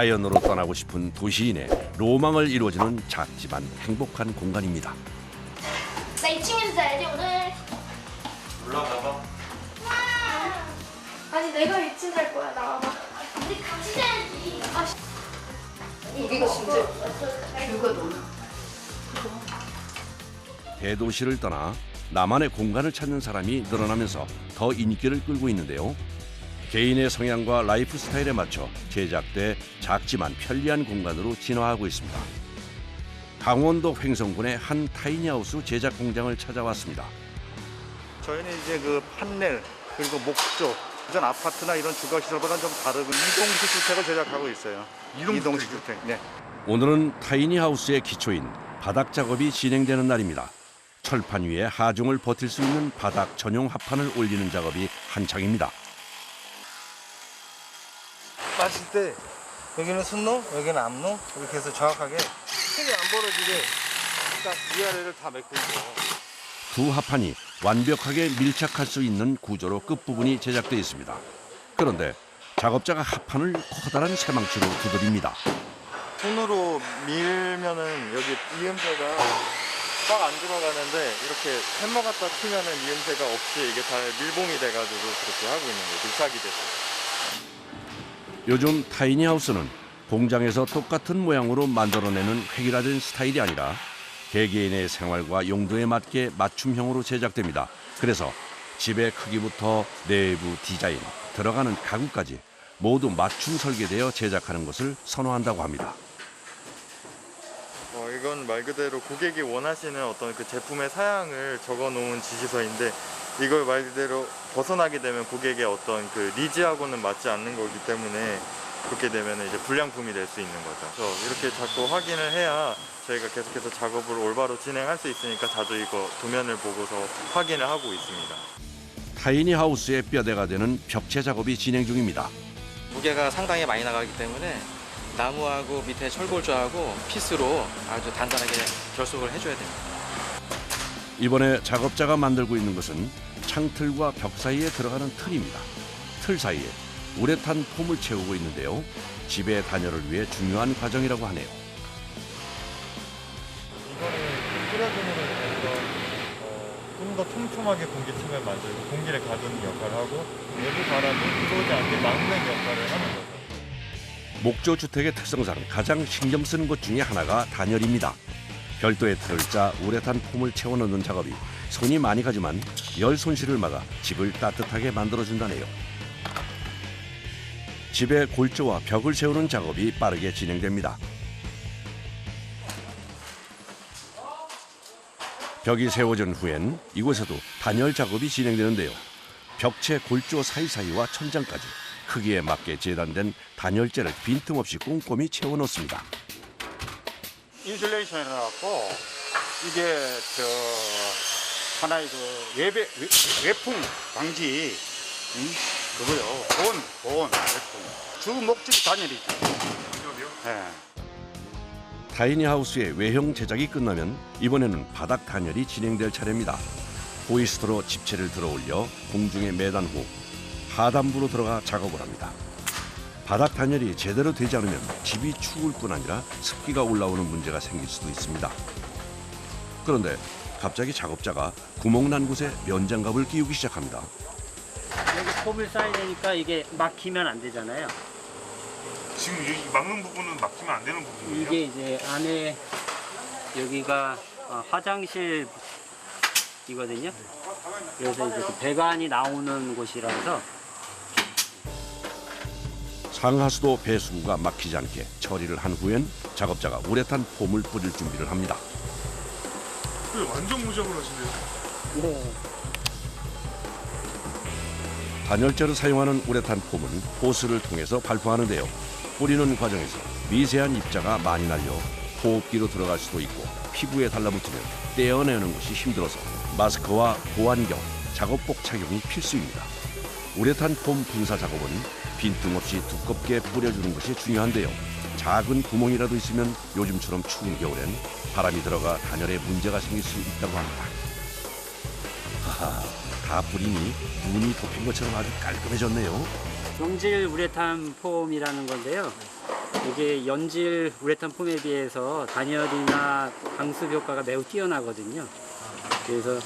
자연으로 떠나고 싶은 도시인의 로망을 이루어주는 작지만 행복한 공간입니다. 나 2층에서 자야지 오늘. 올라가봐. 아니 내가 2층 갈 거야. 나와봐. 우리 같이 자야지. 여기가 진짜 뷰가 너무. 대도시를 떠나 나만의 공간을 찾는 사람이 늘어나면서 더 인기를 끌고 있는데요. 개인의 성향과 라이프 스타일에 맞춰 제작돼 작지만 편리한 공간으로 진화하고 있습니다. 강원도 횡성군의 한 타이니하우스 제작 공장을 찾아왔습니다. 저희는 이제 그 판넬 그리고 목조 이전 아파트나 이런 주거시설보다는 좀 다르고 이동식 주택을 제작하고 있어요. 이동식 주택. 네. 오늘은 타이니하우스의 기초인 바닥 작업이 진행되는 날입니다. 철판 위에 하중을 버틸 수 있는 바닥 전용 합판을 올리는 작업이 한창입니다. 마실 때 여기는 순로, 여기는 앞로 이렇게 해서 정확하게 힘이 안 벌어지게 딱 위아래를 다 메고 있어요. 두 합판이 완벽하게 밀착할 수 있는 구조로 끝부분이 제작되어 있습니다. 그런데 작업자가 합판을 커다란 쇠망치로 두드립니다. 손으로 밀면은 여기 이음새가 꽉 안 들어가는데 이렇게 해머 갖다 치면은 이음새가 없이 이게 다 밀봉이 돼가지고 그렇게 하고 있는 거예요. 밀착이 돼서. 요즘 타이니하우스는 공장에서 똑같은 모양으로 만들어내는 획일화된 스타일이 아니라 개개인의 생활과 용도에 맞게 맞춤형으로 제작됩니다. 그래서 집의 크기부터 내부 디자인, 들어가는 가구까지 모두 맞춤 설계되어 제작하는 것을 선호한다고 합니다. 이건 말 그대로 고객이 원하시는 어떤 그 제품의 사양을 적어놓은 지시서인데 이걸 말 그대로 벗어나게 되면 고객의 어떤 그 니즈하고는 맞지 않는 거기 때문에 그렇게 되면 이제 불량품이 될 수 있는 거죠. 그래서 이렇게 자꾸 확인을 해야 저희가 계속해서 작업을 올바로 진행할 수 있으니까 자주 이거 도면을 보고서 확인을 하고 있습니다. 타이니하우스의 뼈대가 되는 벽체 작업이 진행 중입니다. 무게가 상당히 많이 나가기 때문에 나무하고 밑에 철골조하고 피스로 아주 단단하게 결속을 해줘야 됩니다. 이번에 작업자가 만들고 있는 것은 창틀과 벽 사이에 들어가는 틀입니다. 틀 사이에 우레탄 폼을 채우고 있는데요. 집의 단열을 위해 중요한 과정이라고 하네요. 이거는 뿌려줌으로 인해서 좀 더 촘촘하게 공기층을 만들고 공기를 가두는 역할을 하고 외부 바람이 들어오지 않게 막는 역할을 하는 거죠. 목조 주택의 특성상 가장 신경 쓰는 것 중에 하나가 단열입니다. 별도의 틀을 짜 우레탄 폼을 채워 넣는 작업이 손이 많이 가지만 열 손실을 막아 집을 따뜻하게 만들어준다네요. 집의 골조와 벽을 세우는 작업이 빠르게 진행됩니다. 벽이 세워진 후엔 이곳에도 단열 작업이 진행되는데요. 벽체 골조 사이사이와 천장까지 크기에 맞게 재단된 단열재를 빈틈없이 꼼꼼히 채워 넣습니다. 인슐레이션이 나왔고 이게 하나의 그 외풍 방지 그거요. 보온 외풍. 주 목적이 단열이죠. 네. 타이니하우스의 외형 제작이 끝나면 이번에는 바닥 단열이 진행될 차례입니다. 호이스트로 집체를 들어올려 공중에 매단 후 하단부로 들어가 작업을 합니다. 바닥 단열이 제대로 되지 않으면 집이 추울 뿐 아니라 습기가 올라오는 문제가 생길 수도 있습니다. 그런데 갑자기 작업자가 구멍난 곳에 면장갑을 끼우기 시작합니다. 여기 폼을 쌓아야 되니까 이게 막히면 안 되잖아요. 지금 이 막는 부분은 막히면 안 되는 부분이에요? 이게 이제 안에 여기가 화장실 이거든요. 그래서 이제 그 배관이 나오는 곳이라서 상하수도 배수구가 막히지 않게 처리를 한 후엔 작업자가 우레탄 폼을 뿌릴 준비를 합니다. 완전 무적으로 하시네요. 네. 단열재로 사용하는 우레탄 폼은 호스를 통해서 발포하는데요. 뿌리는 과정에서 미세한 입자가 많이 날려 호흡기로 들어갈 수도 있고 피부에 달라붙으면 떼어내는 것이 힘들어서 마스크와 보안경, 작업복 착용이 필수입니다. 우레탄 폼 분사 작업은 빈틈없이 두껍게 뿌려주는 것이 중요한데요. 작은 구멍이라도 있으면 요즘처럼 추운 겨울엔 바람이 들어가 단열에 문제가 생길 수 있다고 합니다. 하하, 다 뿌리니 눈이 덮인 것처럼 아주 깔끔해졌네요. 경질 우레탄 폼이라는 건데요. 이게 연질 우레탄 폼에 비해서 단열이나 방수 효과가 매우 뛰어나거든요. 그래서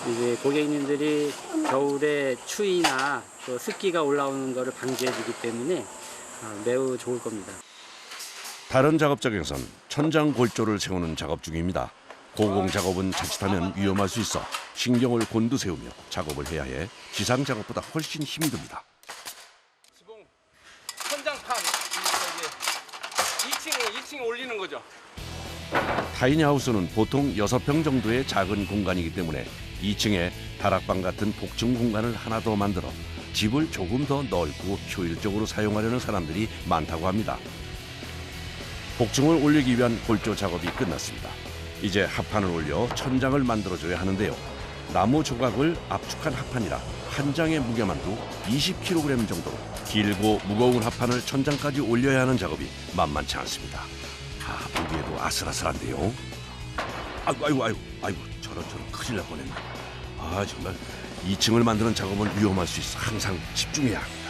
이제 고객님들이 겨울에 추위나 또 습기가 올라오는 것을 방지해주기 때문에 매우 좋을 겁니다. 다른 작업장에선 천장 골조를 세우는 작업 중입니다. 고공 작업은 자칫하면 위험할 수 있어 신경을 곤두세우며 작업을 해야 해 지상 작업보다 훨씬 힘이 듭니다. 지붕 천장판 2층에 올리는 거죠. 타이니하우스는 보통 6평 정도의 작은 공간이기 때문에 2층에 다락방 같은 복층 공간을 하나 더 만들어 집을 조금 더 넓고 효율적으로 사용하려는 사람들이 많다고 합니다. 복층을 올리기 위한 골조 작업이 끝났습니다. 이제 합판을 올려 천장을 만들어줘야 하는데요. 나무 조각을 압축한 합판이라 한 장의 무게만도 20kg 정도로 길고 무거운 합판을 천장까지 올려야 하는 작업이 만만치 않습니다. 보기에도 아슬아슬한데요. 아이고, 저런 큰일 날 뻔했네. 정말 2층을 만드는 작업은 위험할 수 있어 항상 집중해야 합니다.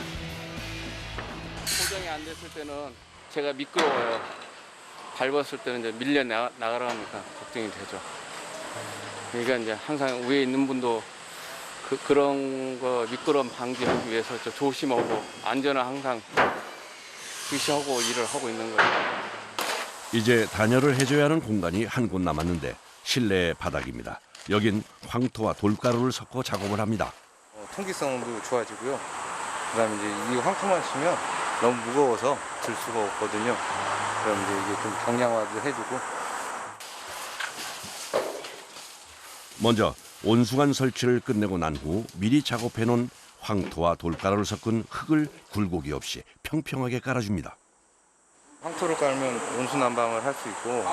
고정이 안 됐을 때는 제가 미끄러워요. 밟았을 때는 이제 밀려 나가라니까 걱정이 되죠. 그러니까 이제 항상 위에 있는 분도 그런 거 미끄럼 방지하기 위해서 조심하고 안전을 항상 주시하고 일을 하고 있는 거예요. 이제 단열을 해줘야 하는 공간이 한 곳 남았는데 실내 바닥입니다. 여긴 황토와 돌가루를 섞어 작업을 합니다. 통기성도 좋아지고요. 그다음에 이제 이 황토만 치면 너무 무거워서 들 수가 없거든요. 그럼 이제 이게 좀 경량화도 해주고. 먼저 온수관 설치를 끝내고 난 후 미리 작업해놓은 황토와 돌가루를 섞은 흙을 굴곡이 없이 평평하게 깔아줍니다. 황토를 깔면 온수 난방을 할 수 있고,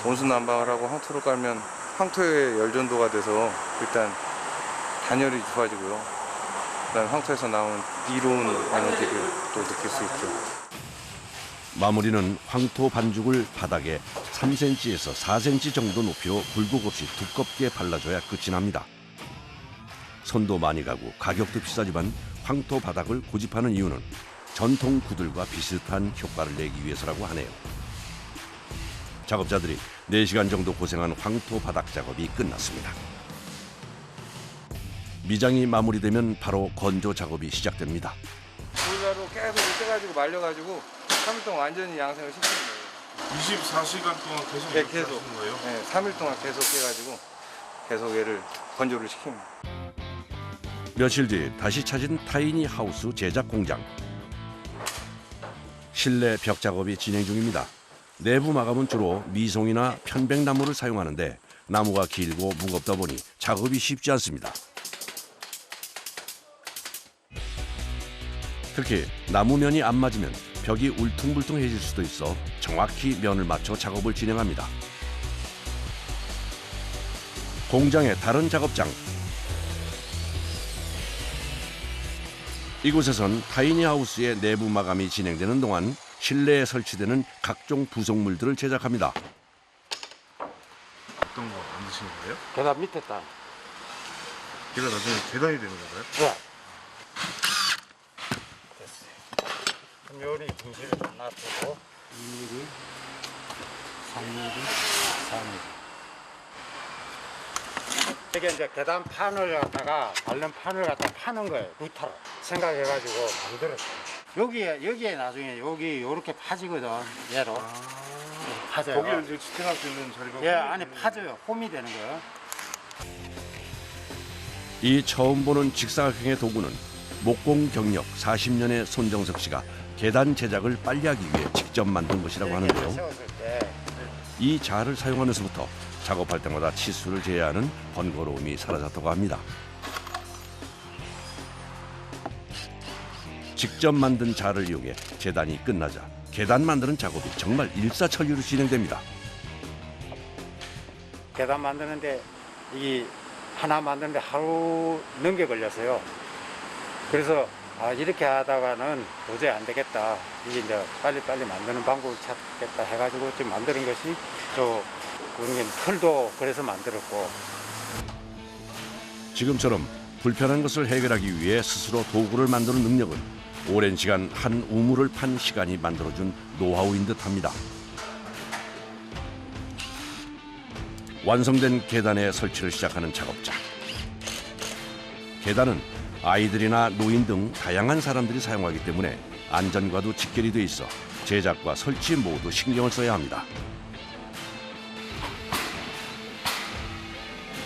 온수 난방을 하고 황토를 깔면 황토의 열전도가 돼서 일단 단열이 좋아지고요. 그다음 황토에서 나온 이로운 에너지를 또 느낄 수 있죠. 마무리는 황토 반죽을 바닥에 3cm에서 4cm 정도 높이로 굴곡 없이 두껍게 발라줘야 끝이 납니다. 손도 많이 가고 가격도 비싸지만 황토 바닥을 고집하는 이유는 전통 구들과 비슷한 효과를 내기 위해서라고 하네요. 작업자들이 4시간 정도 고생한 황토 바닥 작업이 끝났습니다. 미장이 마무리되면 바로 건조 작업이 시작됩니다. 보일러로 계속 떼가지고 말려가지고 3일 동안 완전히 양생을 시키는 거예요. 24시간 동안 계속 네, 이렇게 계속. 하시는 거예요? 네, 3일 동안 계속 깨가지고 계속 얘를 건조를 시킵니다. 며칠 뒤 다시 찾은 타이니 하우스 제작 공장. 실내 벽 작업이 진행 중입니다. 내부 마감은 주로 미송이나 편백나무를 사용하는데 나무가 길고 무겁다 보니 작업이 쉽지 않습니다. 특히 나무면이 안 맞으면 벽이 울퉁불퉁해질 수도 있어 정확히 면을 맞춰 작업을 진행합니다. 공장의 다른 작업장. 이곳에선 타이니하우스의 내부 마감이 진행되는 동안 실내에 설치되는 각종 부속물들을 제작합니다. 어떤 거 만드시는 거예요? 계단 밑에 땅. 이거 나중에 계단이 되는 건가요? 네. 됐어요. 그럼 요리 분실을 좀 놔두고 2mm, 3mm, 4mm. 이게 이제 계단판을 갖다가 다른 판을 갖다 파는 거예요. 루타로 생각해가지고 만들었어요. 여기에 나중에 여기 요렇게 파지거든. 얘로 파져요. 거기에 이제 지탱할 수 있는 자리가 예, 안에 파져요. 홈이 되는 거예요. 이 처음 보는 직사각형의 도구는 목공 경력 40년의 손정석 씨가 계단 제작을 빨리 하기 위해 직접 만든 것이라고 하는데요. 세웠을 때 이 자를 사용하면서부터 작업할 때마다 치수를 재야 하는 번거로움이 사라졌다고 합니다. 직접 만든 자를 이용해 재단이 끝나자 계단 만드는 작업이 정말 일사천리로 진행됩니다. 계단 만드는데 이 하나 만드는데 하루 넘게 걸렸어요. 그래서 이렇게 하다가는 도저히 안 되겠다. 이게 이제 빨리빨리 만드는 방법을 찾겠다 해가지고 지금 만드는 것이 우리는 틀도 그래서 만들었고. 지금처럼 불편한 것을 해결하기 위해 스스로 도구를 만드는 능력은 오랜 시간 한 우물을 판 시간이 만들어준 노하우인 듯합니다. 완성된 계단에 설치를 시작하는 작업자. 계단은 아이들이나 노인 등 다양한 사람들이 사용하기 때문에 안전과도 직결이 돼 있어 제작과 설치 모두 신경을 써야 합니다.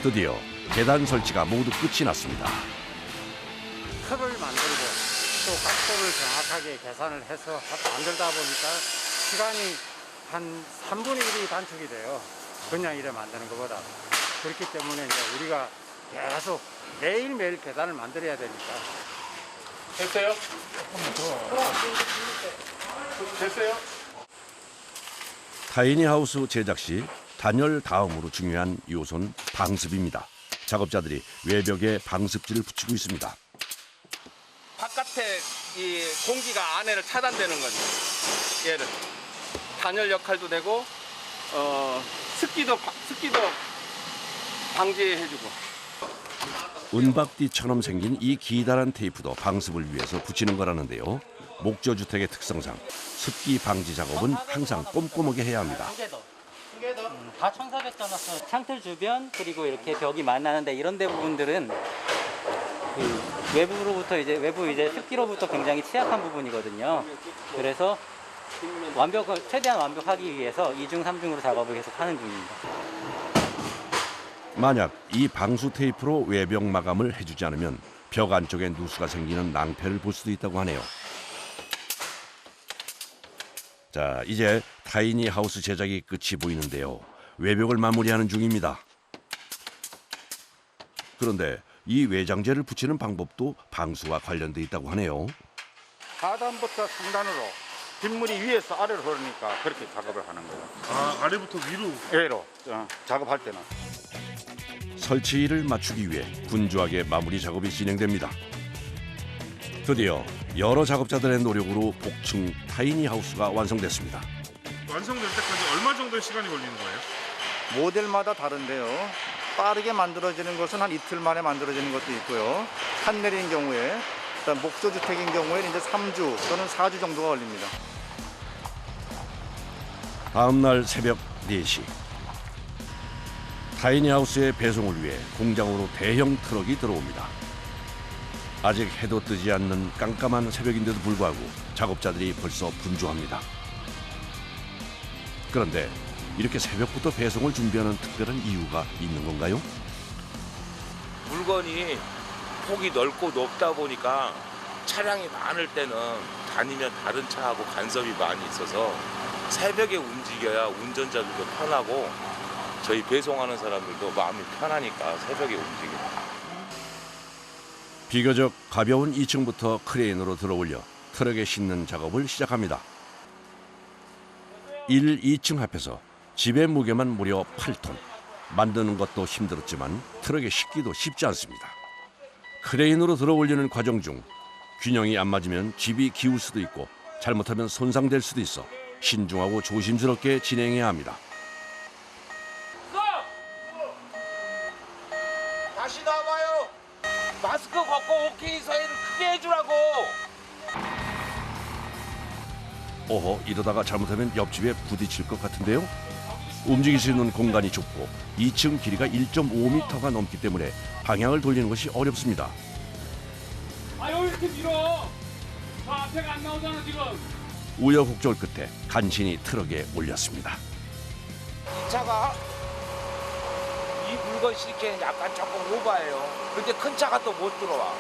드디어 계단 설치가 모두 끝이 났습니다. 틀을 만들고 또 각도를 정확하게 계산을 해서 만들다 보니까 시간이 한 3분의 1이 단축이 돼요. 그냥 이래 만드는 것보다. 그렇기 때문에 이제 우리가 계속 매일매일 계단을 만들어야 되니까. 됐어요? 됐어요? 타이니하우스 제작 시 단열 다음으로 중요한 요소는 방습입니다. 작업자들이 외벽에 방습지를 붙이고 있습니다. 바깥에 이 공기가 안에를 차단되는 거죠. 얘를 단열 역할도 되고 습기도 방지해주고. 은박띠처럼 생긴 이 기다란 테이프도 방습을 위해서 붙이는 거라는데요. 목조주택의 특성상 습기 방지 작업은 항상 꼼꼼하게 해야 합니다. 다 청사벽 창틀 주변 그리고 이렇게 벽이 만나는데 이런 데 부분들은 그 외부로부터 외부 습기로부터 굉장히 취약한 부분이거든요. 그래서 최대한 완벽하기 위해서 2중, 3중으로 작업을 계속 하는 중입니다. 만약 이 방수 테이프로 외벽 마감을 해주지 않으면 벽 안쪽에 누수가 생기는 낭패를 볼 수도 있다고 하네요. 자, 이제 타이니하우스 제작이 끝이 보이는데요. 외벽을 마무리하는 중입니다. 그런데 이 외장재를 붙이는 방법도 방수와 관련돼 있다고 하네요. 하단부터 상단으로 빗물이 위에서 아래로 흐르니까 그렇게 작업을 하는 거예요. 아, 아래부터 위로. 위로 작업할 때는. 설치를 맞추기 위해 분주하게 마무리 작업이 진행됩니다. 드디어 여러 작업자들의 노력으로 복층 타이니하우스가 완성됐습니다. 완성될 때까지 얼마 정도의 시간이 걸리는 거예요? 모델마다 다른데요. 빠르게 만들어지는 것은 한 이틀 만에 만들어지는 것도 있고요. 판넬인 경우에, 일단 목조주택인 경우에는 이제 3주 또는 4주 정도가 걸립니다. 다음 날 새벽 4시. 타이니하우스의 배송을 위해 공장으로 대형 트럭이 들어옵니다. 아직 해도 뜨지 않는 깜깜한 새벽인데도 불구하고 작업자들이 벌써 분주합니다. 그런데 이렇게 새벽부터 배송을 준비하는 특별한 이유가 있는 건가요? 물건이 폭이 넓고 높다 보니까 차량이 많을 때는 다니면 다른 차하고 간섭이 많이 있어서 새벽에 움직여야 운전자들도 편하고 저희 배송하는 사람들도 마음이 편하니까 새벽에 움직여요. 비교적 가벼운 2층부터 크레인으로 들어올려 트럭에 싣는 작업을 시작합니다. 1, 2층 합해서 집의 무게만 무려 8톤. 만드는 것도 힘들었지만 트럭에 싣기도 쉽지 않습니다. 크레인으로 들어올리는 과정 중 균형이 안 맞으면 집이 기울 수도 있고 잘못하면 손상될 수도 있어 신중하고 조심스럽게 진행해야 합니다. 다시 나와봐요. 마스크 벗고 오케이 사인을 크게 해주라고. 어허, 이러다가 잘못하면 옆집에 부딪힐 것 같은데요? 움직일 수 있는 공간이 좁고 2층 길이가 1.5m가 넘기 때문에 방향을 돌리는 것이 어렵습니다. 아 여기 이렇게 밀어. 앞에가 안 나오잖아 지금. 우여곡절 끝에 간신히 트럭에 올렸습니다. 이 차가 이 물건 싣기에는 약간 조금 오버해요. 근데 큰 차가 또 못 들어와.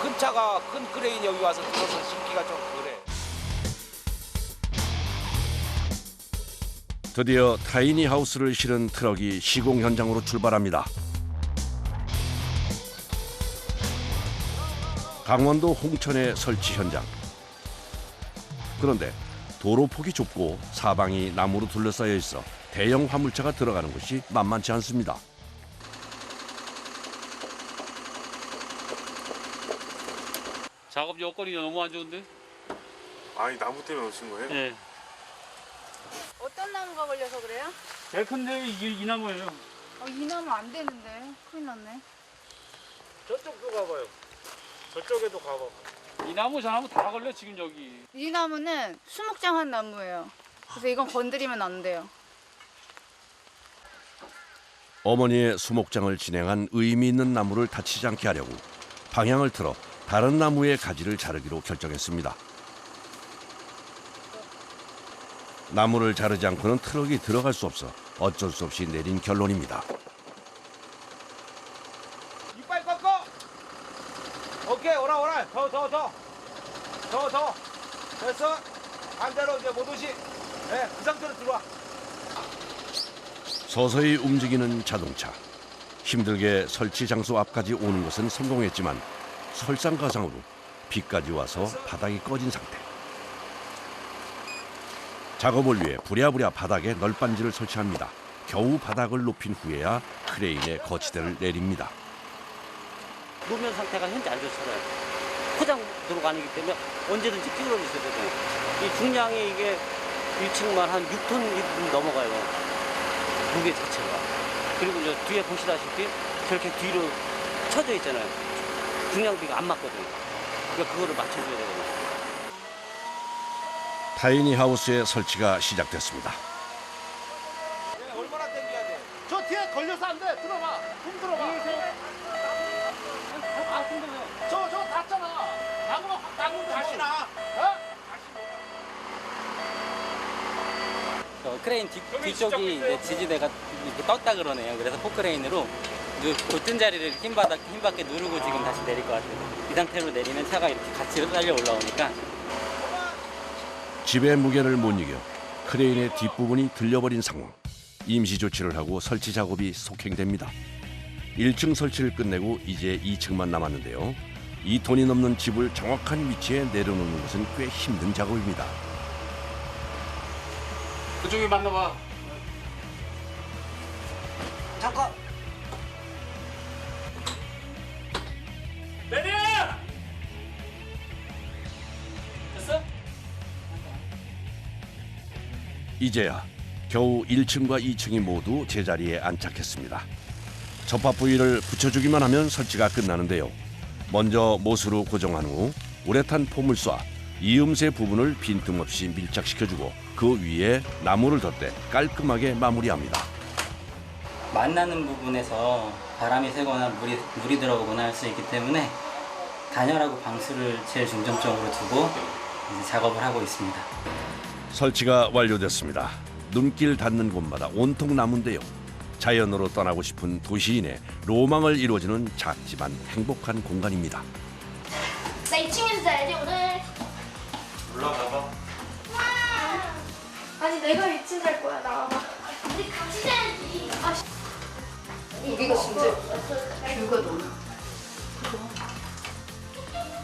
큰 차가 큰 크레인 여기 와서 들어서 싣기가 좀 그래. 드디어 타이니하우스를 실은 트럭이 시공 현장으로 출발합니다. 강원도 홍천의 설치 현장. 그런데 도로폭이 좁고 사방이 나무로 둘러싸여 있어 대형 화물차가 들어가는 것이 만만치 않습니다. 작업 여건이 너무 안 좋은데? 아니, 나무 때문에 오신 거예요? 네. 어떤 나무가 걸려서 그래요? 제일 큰데 이 나무예요. 이 나무 안 되는데 큰일 났네. 저쪽도 가봐요. 저쪽에도 가봐. 이 나무 저 나무 다 걸려 지금 여기. 이 나무는 수목장한 나무예요. 그래서 이건 건드리면 안 돼요. 어머니의 수목장을 진행한 의미 있는 나무를 다치지 않게 하려고 방향을 틀어 다른 나무의 가지를 자르기로 결정했습니다. 나무를 자르지 않고는 트럭이 들어갈 수 없어 어쩔 수 없이 내린 결론입니다. 이빨 꺾어. 오케이, 오라. 더. 됐어. 반대로 이제 못 오시. 네, 그 상태로 들어와. 서서히 움직이는 자동차. 힘들게 설치 장소 앞까지 오는 것은 성공했지만 설상가상으로 비까지 와서 바닥이 꺼진 상태. 작업을 위해 부랴부랴 바닥에 널빤지를 설치합니다. 겨우 바닥을 높인 후에야 크레인에 거치대를 내립니다. 노면 상태가 현재 안 좋잖아요. 포장 들어가기 때문에 언제든지 찌그러질 수 있거든요. 이 중량이 이게 1층만 한 6톤 넘어가요. 무게 자체가. 그리고 이제 뒤에 보시다시피 저렇게 뒤로 쳐져 있잖아요. 중량비가 안 맞거든요. 그러니까 그거를 맞춰줘야 되거든요. 타이니하우스의 설치가 시작됐습니다. 네, 얼마나 당겨야 돼? 저 뒤에 걸려서 안 돼. 들어봐. 좀 들어봐. 저 닿잖아. 나무 다시 나. 크레인 뒤쪽이 이제 지지대가 이렇게 떴다 그러네요. 그래서 포크레인으로 뜬 자리를 힘받게 누르고 지금 다시 내릴 것 같아요. 이 상태로 내리면 차가 이렇게 같이 달려 올라오니까. 집의 무게를 못 이겨 크레인의 뒷부분이 들려버린 상황. 임시 조치를 하고 설치 작업이 속행됩니다. 1층 설치를 끝내고 이제 2층만 남았는데요. 2톤이 넘는 집을 정확한 위치에 내려놓는 것은 꽤 힘든 작업입니다. 그쪽에 만나봐. 잠깐. 내려! 됐어? 이제야 겨우 1층과 2층이 모두 제자리에 안착했습니다. 접합 부위를 붙여주기만 하면 설치가 끝나는데요. 먼저 못으로 고정한 후 우레탄 폼을 쏴 이음새 부분을 빈틈없이 밀착시켜주고 그 위에 나무를 덧대 깔끔하게 마무리합니다. 만나는 부분에서 바람이 새거나 물이 들어오거나 할 수 있기 때문에 단열하고 방수를 제일 중점적으로 두고 이제 작업을 하고 있습니다. 설치가 완료됐습니다. 눈길 닿는 곳마다 온통 나무인데요. 자연으로 떠나고 싶은 도시인의 로망을 이루어주는 작지만 행복한 공간입니다. 나 2층에서 자야지 오늘. 올라가봐. 와. 아니 내가 2층 잘 거야. 나와봐. 우리 같이 자야지. 아, 여기가 진짜 뷰가 너무.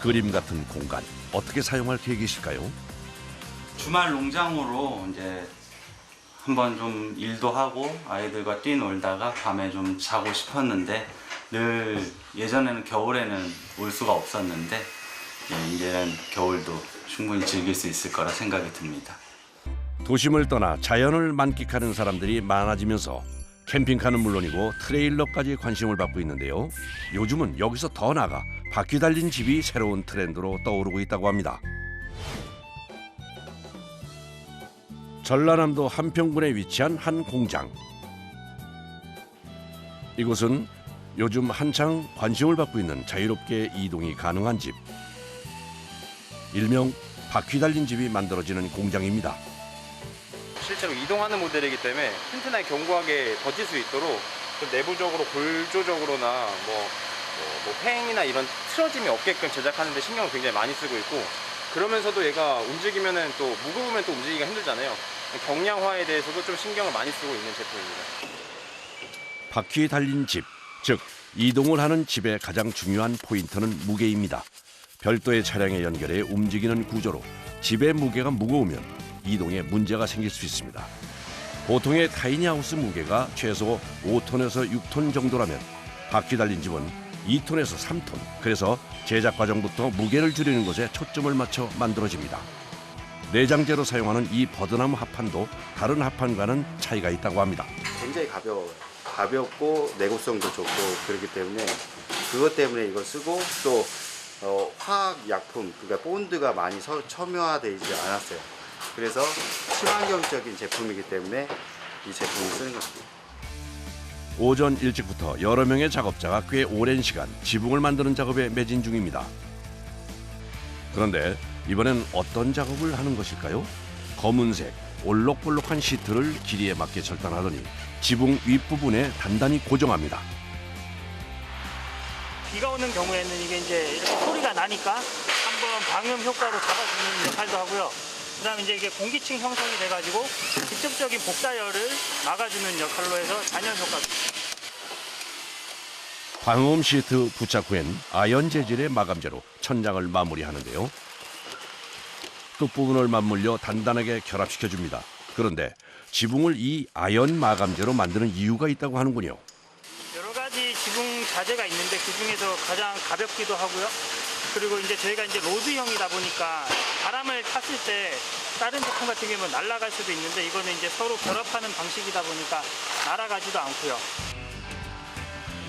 그림 같은 공간 어떻게 사용할 계획이실까요? 주말 농장으로 이제 한번 좀 일도 하고 아이들과 뛰놀다가 밤에 좀 자고 싶었는데 늘 예전에는 겨울에는 올 수가 없었는데 이제는 겨울도 충분히 즐길 수 있을 거라 생각이 듭니다. 도심을 떠나 자연을 만끽하는 사람들이 많아지면서 캠핑카는 물론이고 트레일러까지 관심을 받고 있는데요. 요즘은 여기서 더 나아가 바퀴 달린 집이 새로운 트렌드로 떠오르고 있다고 합니다. 전라남도 한평군에 위치한 한 공장. 이곳은 요즘 한창 관심을 받고 있는 자유롭게 이동이 가능한 집. 일명 바퀴 달린 집이 만들어지는 공장입니다. 실제로 이동하는 모델이기 때문에 튼튼하게 견고하게 버틸 수 있도록 좀 내부적으로 골조적으로나 뭐 횡이나 이런 틀어짐이 없게끔 제작하는 데 신경을 굉장히 많이 쓰고 있고, 그러면서도 얘가 움직이면은 또 무거우면 또 움직이기가 힘들잖아요. 경량화에 대해서도 좀 신경을 많이 쓰고 있는 제품입니다. 바퀴 달린 집, 즉 이동을 하는 집의 가장 중요한 포인트는 무게입니다. 별도의 차량에 연결해 움직이는 구조로 집의 무게가 무거우면 이동에 문제가 생길 수 있습니다. 보통의 타이니하우스 무게가 최소 5톤에서 6톤 정도라면 바퀴 달린 집은 2톤에서 3톤. 그래서 제작 과정부터 무게를 줄이는 것에 초점을 맞춰 만들어집니다. 내장재로 사용하는 이 버드나무 합판도 다른 합판과는 차이가 있다고 합니다. 굉장히 가벼워요. 가볍고 내구성도 좋고 그렇기 때문에 그것 때문에 이걸 쓰고 또 화학약품, 그러니까 본드가 많이 첨예화되지 않았어요. 그래서 친환경적인 제품이기 때문에 이 제품을 쓰는 겁니다. 오전 일찍부터 여러 명의 작업자가 꽤 오랜 시간 지붕을 만드는 작업에 매진 중입니다. 그런데 이번엔 어떤 작업을 하는 것일까요? 검은색, 올록볼록한 시트를 길이에 맞게 절단하더니 지붕 윗부분에 단단히 고정합니다. 비가 오는 경우에는 이게 이제 이렇게 소리가 나니까 한번 방음 효과로 잡아주는 역할도 하고요. 그다음에 이제 이게 공기층 형성이 돼가지고 직접적인 복사열을 막아주는 역할로 해서 단열 효과도 있습니다. 방음 시트 부착 후엔 아연 재질의 마감재로 천장을 마무리하는데요. 끝부분을 맞물려 단단하게 결합시켜줍니다. 그런데 지붕을 이 아연 마감재로 만드는 이유가 있다고 하는군요. 여러 가지 지붕 자재가 있는데 그 중에서 가장 가볍기도 하고요. 그리고 이제 저희가 이제 로드형이다 보니까 바람을 탔을 때 다른 제품 같은 경우는 날아갈 수도 있는데 이거는 이제 서로 결합하는 방식이다 보니까 날아가지도 않고요.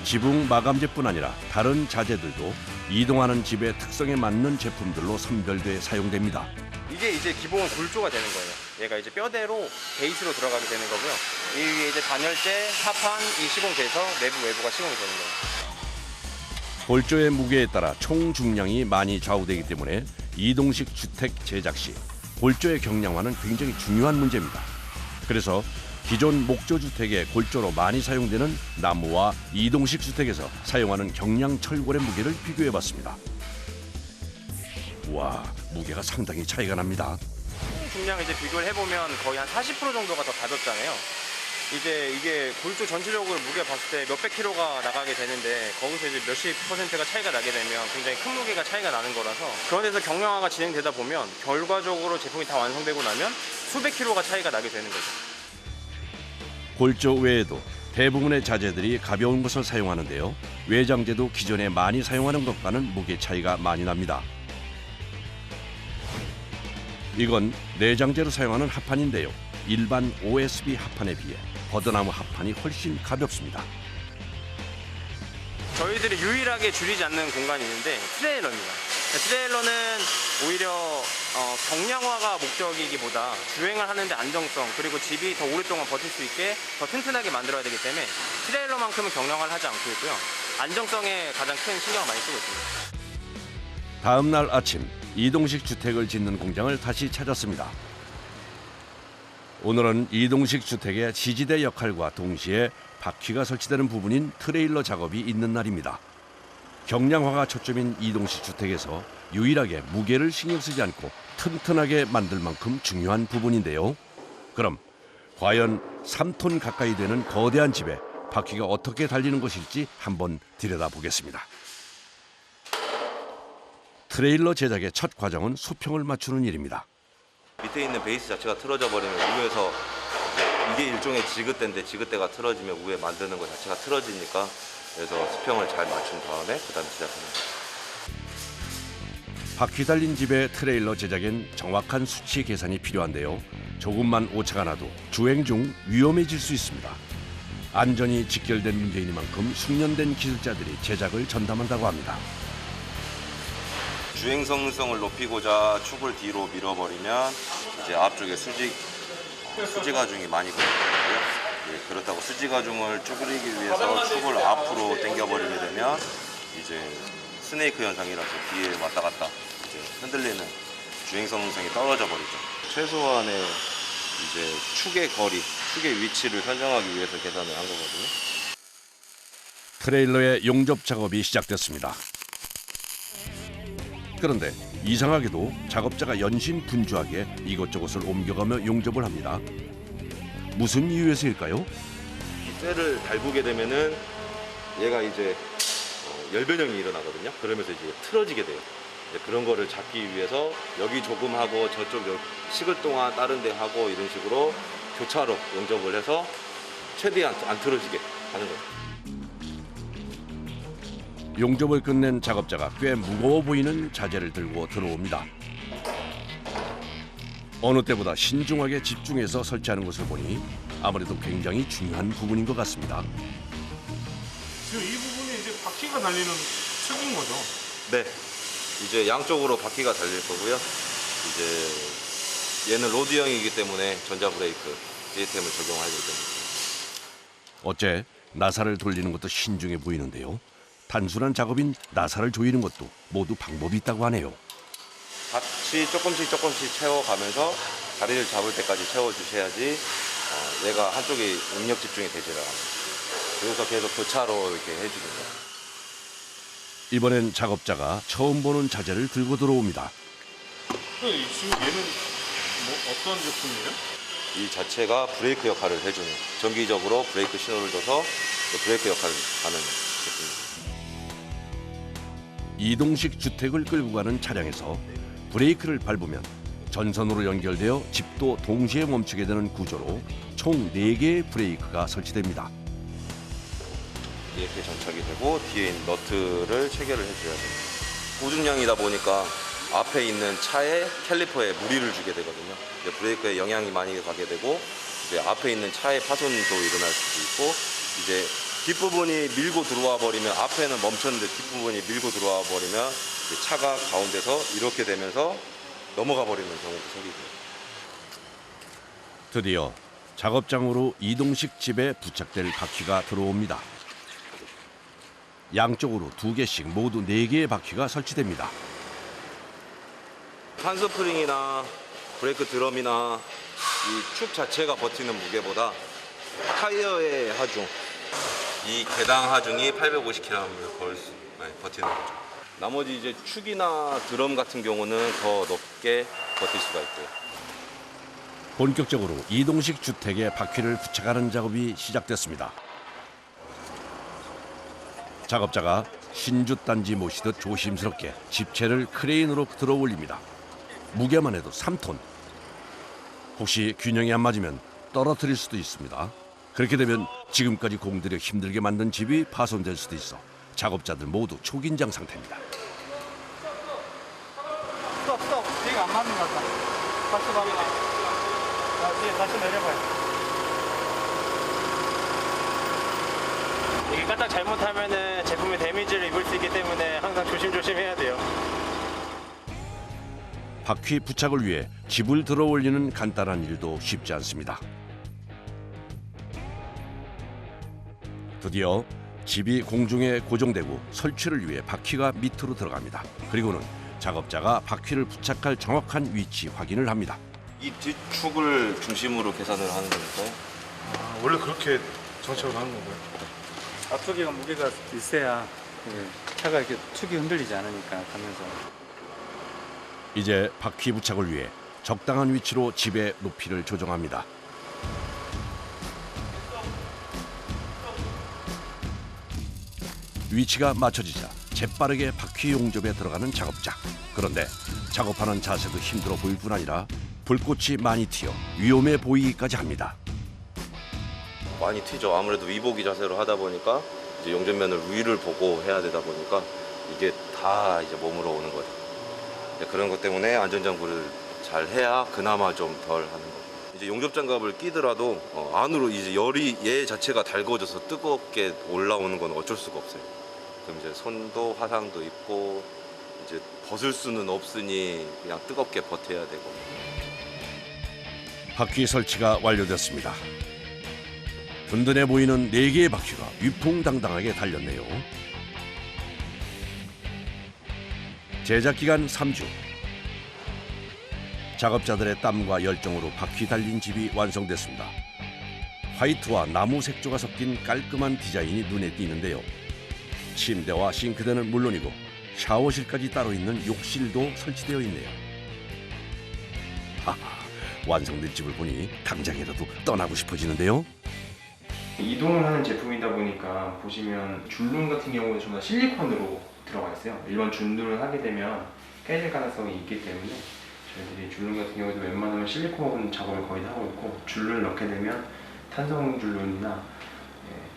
지붕 마감재뿐 아니라 다른 자재들도 이동하는 집의 특성에 맞는 제품들로 선별돼 사용됩니다. 이게 이제 기본 골조가 되는 거예요. 얘가 이제 뼈대로 베이스로 들어가게 되는 거고요. 이 위에 이제 단열재, 합판이 시공돼서 내부 외부가 시공이 되는 거예요. 골조의 무게에 따라 총 중량이 많이 좌우되기 때문에 이동식 주택 제작 시 골조의 경량화는 굉장히 중요한 문제입니다. 그래서 기존 목조주택의 골조로 많이 사용되는 나무와 이동식 주택에서 사용하는 경량 철골의 무게를 비교해봤습니다. 와, 무게가 상당히 차이가 납니다. 중량 이제 비교를 해보면 거의 한 40% 정도가 더 가볍잖아요. 이제 이게 골조 전체적으로 무게 봤을 때 몇백 킬로가 나가게 되는데 거기서 이제 몇십 %가 차이가 나게 되면 굉장히 큰 무게가 차이가 나는 거라서 그런 데서 경량화가 진행되다 보면 결과적으로 제품이 다 완성되고 나면 수백 킬로가 차이가 나게 되는 거죠. 골조 외에도 대부분의 자재들이 가벼운 것을 사용하는데요. 외장재도 기존에 많이 사용하는 것과는 무게 차이가 많이 납니다. 이건 내장재로 사용하는 합판인데요. 일반 OSB 합판에 비해 버드나무 합판이 훨씬 가볍습니다. 저희들이 유일하게 줄이지 않는 공간이 있는데 트레일러입니다. 트레일러는 오히려 경량화가 목적이기보다 주행을 하는데 안정성 그리고 집이 더 오랫동안 버틸 수 있게 더 튼튼하게 만들어야 되기 때문에 트레일러만큼은 경량화를 하지 않고 있고요. 안정성에 가장 큰 신경을 많이 쓰고 있습니다. 다음 날 아침 이동식 주택을 짓는 공장을 다시 찾았습니다. 오늘은 이동식 주택의 지지대 역할과 동시에 바퀴가 설치되는 부분인 트레일러 작업이 있는 날입니다. 경량화가 초점인 이동식 주택에서 유일하게 무게를 신경 쓰지 않고 튼튼하게 만들 만큼 중요한 부분인데요. 그럼 과연 3톤 가까이 되는 거대한 집에 바퀴가 어떻게 달리는 것일지 한번 들여다보겠습니다. 트레일러 제작의 첫 과정은 수평을 맞추는 일입니다. 밑에 있는 베이스 자체가 틀어져 버리면 위에서 이게 일종의 지그대인데 지그대가 틀어지면 위에 만드는 것 자체가 틀어지니까 그래서 수평을 잘 맞춘 다음에 그다음에 제작합니다. 바퀴 달린 집의 트레일러 제작엔 정확한 수치 계산이 필요한데요. 조금만 오차가 나도 주행 중 위험해질 수 있습니다. 안전이 직결된 문제이니만큼 숙련된 기술자들이 제작을 전담한다고 합니다. 주행성능을 높이고자 축을 뒤로 밀어버리면 이제 앞쪽에 수지 가중이 많이 걸리고요. 그렇다고 수지 가중을 줄이기 위해서 축을 앞으로 당겨버리게 되면 이제 스네이크 현상이라서 뒤에 왔다 갔다 이제 흔들리는 주행성능이 떨어져 버리죠. 최소한의 이제 축의 거리, 축의 위치를 설정하기 위해서 계산을 한 거거든요. 트레일러의 용접 작업이 시작됐습니다. 그런데 이상하게도 작업자가 연신 분주하게 이것저것을 옮겨가며 용접을 합니다. 무슨 이유에서일까요? 이 쇠를 달구게 되면은 얘가 이제 열변형이 일어나거든요. 그러면서 이제 틀어지게 돼요. 이제 그런 거를 잡기 위해서 여기 조금 하고 저쪽 식을 동안 다른 데 하고 이런 식으로 교차로 용접을 해서 최대한 안 틀어지게 하는 거예요. 용접을 끝낸 작업자가 꽤 무거워 보이는 자재를 들고 들어옵니다. 어느 때보다 신중하게 집중해서 설치하는 것을 보니 아무래도 굉장히 중요한 부분인 것 같습니다. 지금 이 부분이 이제 바퀴가 달리는 축인 거죠? 네. 이제 양쪽으로 바퀴가 달릴 거고요. 이제 얘는 로드형이기 때문에 전자 브레이크 시스템을 적용하게 됩니다. 어째 나사를 돌리는 것도 신중해 보이는데요. 단순한 작업인 나사를 조이는 것도 모두 방법이 있다고 하네요. 같이 조금씩 채워가면서 자리를 잡을 때까지 채워주셔야지 얘가 한쪽에 응력 집중이 되질 않아요. 그래서 계속 교차로 이렇게 해주는 거예요. 이번엔 작업자가 처음 보는 자재를 들고 들어옵니다. 지금 얘는 뭐 어떤 제품이에요? 이 자체가 브레이크 역할을 해주는, 정기적으로 브레이크 신호를 줘서 브레이크 역할을 하는 제품입니다. 이동식 주택을 끌고 가는 차량에서 브레이크를 밟으면 전선으로 연결되어 집도 동시에 멈추게 되는 구조로 총 4개의 브레이크가 설치됩니다. 이렇게 장착이 되고 뒤에 있는 너트를 체결을 해줘야 돼요. 고중량이다 보니까 앞에 있는 차의 캘리퍼에 무리를 주게 되거든요. 이제 브레이크에 영향이 많이 가게 되고 이제 앞에 있는 차의 파손도 일어날 수도 있고 이제 뒷부분이 밀고 들어와 버리면 앞에는 멈췄는데 뒷부분이 밀고 들어와 버리면 차가 가운데서 이렇게 되면서 넘어가 버리는 경우도 생기고요. 드디어 작업장으로 이동식 집에 부착될 바퀴가 들어옵니다. 양쪽으로 2개씩 모두 4개의 바퀴가 설치됩니다. hand스프링이나 브레이크 드럼이나 이 축 자체가 버티는 무게보다 타이어의 하중, 이 개당 하중이 850kg을 버티는 거죠. 나머지 이제 축이나 드럼 같은 경우는 더 높게 버틸 수가 있고요. 본격적으로 이동식 주택에 바퀴를 부착하는 작업이 시작됐습니다. 작업자가 신주단지 모시듯 조심스럽게 집체를 크레인으로 들어 올립니다. 무게만 해도 3톤. 혹시 균형이 안 맞으면 떨어뜨릴 수도 있습니다. 그렇게 되면 지금까지 공들여 힘들게 만든 집이 파손될 수도 있어 작업자들 모두 초긴장 상태입니다. 스톱. 뒤가 안 맞는 것 같다. 다시 가면 다시 내려봐요. 이게 까딱 잘못하면은 제품에 데미지를 입을 수 있기 때문에 항상 조심해야 돼요. 바퀴 부착을 위해 집을 들어 올리는 간단한 일도 쉽지 않습니다. 드디어 집이 공중에 고정되고 설치를 위해 바퀴가 밑으로 들어갑니다. 그리고는 작업자가 바퀴를 부착할 정확한 위치 확인을 합니다. 이 뒷축을 중심으로 계산을 하는 거니까요. 원래 그렇게 정착을 하는 건가요? 앞쪽에 무게가 있어야 차가 이렇게 축이 흔들리지 않으니까 가면서. 이제 바퀴 부착을 위해 적당한 위치로 집의 높이를 조정합니다. 위치가 맞춰지자 재빠르게 바퀴 용접에 들어가는 작업자. 그런데 작업하는 자세도 힘들어 보일 뿐 아니라 불꽃이 많이 튀어 위험해 보이기까지 합니다. 많이 튀죠. 아무래도 위보기 자세로 하다 보니까 이제 용접면을 위를 보고 해야 되다 보니까 이게 다 이제 몸으로 오는 거죠. 그런 것 때문에 안전장구를 잘 해야 그나마 좀 덜 하는 거죠. 이제 용접장갑을 끼더라도 안으로 이제 열이 얘 자체가 달궈져서 뜨겁게 올라오는 건 어쩔 수가 없어요. 그럼 이제 손도 화상도 입고 이제 벗을 수는 없으니 그냥 뜨겁게 버텨야 되고. 바퀴 설치가 완료됐습니다. 든든해 보이는 4개의 바퀴가 위풍당당하게 달렸네요. 제작 기간 3주. 작업자들의 땀과 열정으로 바퀴 달린 집이 완성됐습니다. 화이트와 나무 색조가 섞인 깔끔한 디자인이 눈에 띄는데요. 침대와 싱크대는 물론이고 샤워실까지 따로 있는 욕실도 설치되어 있네요. 하하, 완성된 집을 보니 당장이라도 떠나고 싶어지는데요. 이동을 하는 제품이다 보니까 보시면 줄눈 같은 경우는 전부 다 실리콘으로 들어가 있어요. 일반 줄눈을 하게 되면 깨질 가능성이 있기 때문에 저희들이 줄눈 같은 경우도 웬만하면 실리콘 작업을 거의 다 하고 있고, 줄눈을 넣게 되면 탄성 줄눈이나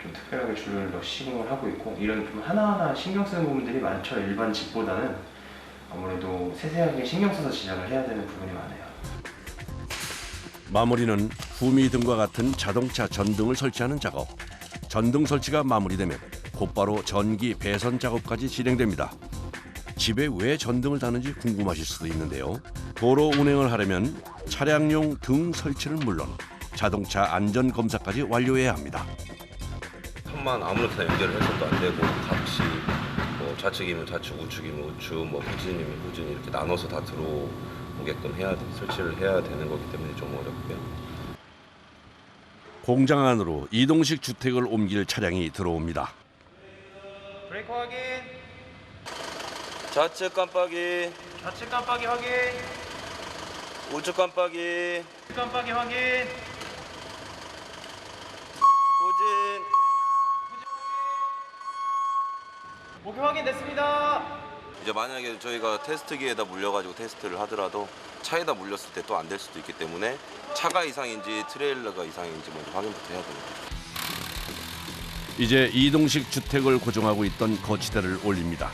좀 특별하게 줄눈을 시공을 하고 있고, 이런 좀 하나하나 신경 쓰는 부분들이 많죠. 일반 집보다는 아무래도 세세하게 신경 써서 제작을 해야 되는 부분이 많아요. 마무리는 후미등과 같은 자동차 전등을 설치하는 작업. 전등 설치가 마무리되면 곧바로 전기 배선 작업까지 진행됩니다. 집에 왜 전등을 다는지 궁금하실 수도 있는데요. 도로 운행을 하려면 차량용 등 설치는 물론 자동차 안전 검사까지 완료해야 합니다. 탑만 아무렇게나 연결을 해서도 안 되고 같이 뭐 좌측이면 좌측, 우측이면 우측, 뭐 후진이면 후진 이렇게 나눠서 다 들어오게끔 설치를 해야 되는 거기 때문에 좀 어렵고요. 공장 안으로 이동식 주택을 옮길 차량이 들어옵니다. 브레이크 확인. 좌측 깜빡이, 좌측 깜빡이 확인. 우측 깜빡이, 우측 깜빡이 확인. 후진. 목표 확인됐습니다. 이제 만약에 저희가 테스트기에다 물려가지고 테스트를 하더라도 차에다 물렸을 때 또 안 될 수도 있기 때문에 차가 이상인지 트레일러가 이상인지 먼저 확인부터 해야 됩니다. 이제 이동식 주택을 고정하고 있던 거치대를 올립니다.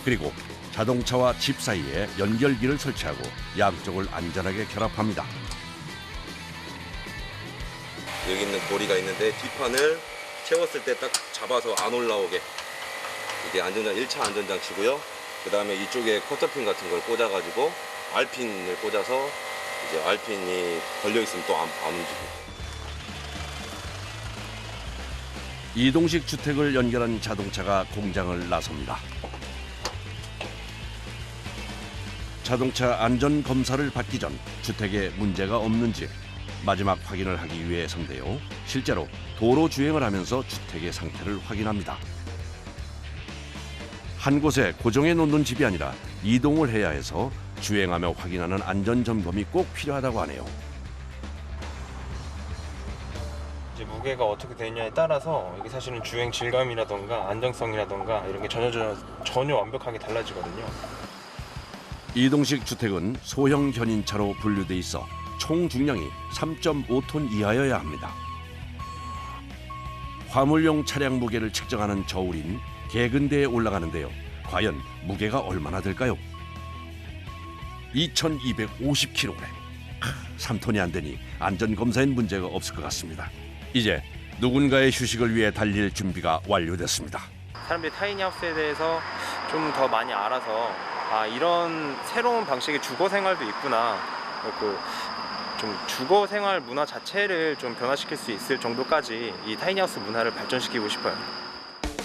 그리고 자동차와 집 사이에 연결기를 설치하고 양쪽을 안전하게 결합합니다. 여기 있는 고리가 있는데 뒷판을 채웠을 때 딱 잡아서 안 올라오게 이게 안전장 1차 안전장치고요. 그 다음에 이쪽에 커터핀 같은 걸 꽂아가지고 알핀을 꽂아서 이제 알핀이 걸려 있으면 또 안 움직여요. 이동식 주택을 연결한 자동차가 공장을 나섭니다. 자동차 안전 검사를 받기 전 주택에 문제가 없는지 마지막 확인을 하기 위해서인데요. 실제로 도로 주행을 하면서 주택의 상태를 확인합니다. 한 곳에 고정해 놓는 집이 아니라 이동을 해야 해서 주행하며 확인하는 안전 점검이 꼭 필요하다고 하네요. 이제 무게가 어떻게 되느냐에 따라서 이게 사실은 주행 질감이라던가 안정성이라던가 이런 게 전혀 완벽하게 달라지거든요. 이동식 주택은 소형 견인차로 분류돼 있어 총 중량이 3.5톤 이하여야 합니다. 화물용 차량 무게를 측정하는 저울인 개근대에 올라가는데요. 과연 무게가 얼마나 될까요? 2250kg. 3톤이 안 되니 안전검사엔 문제가 없을 것 같습니다. 이제 누군가의 휴식을 위해 달릴 준비가 완료됐습니다. 사람들이 타이니하우스에 대해서 좀 더 많이 알아서 이런 새로운 방식의 주거 생활도 있구나. 좀 주거 생활 문화 자체를 좀 변화시킬 수 있을 정도까지 이 타이니하우스 문화를 발전시키고 싶어요.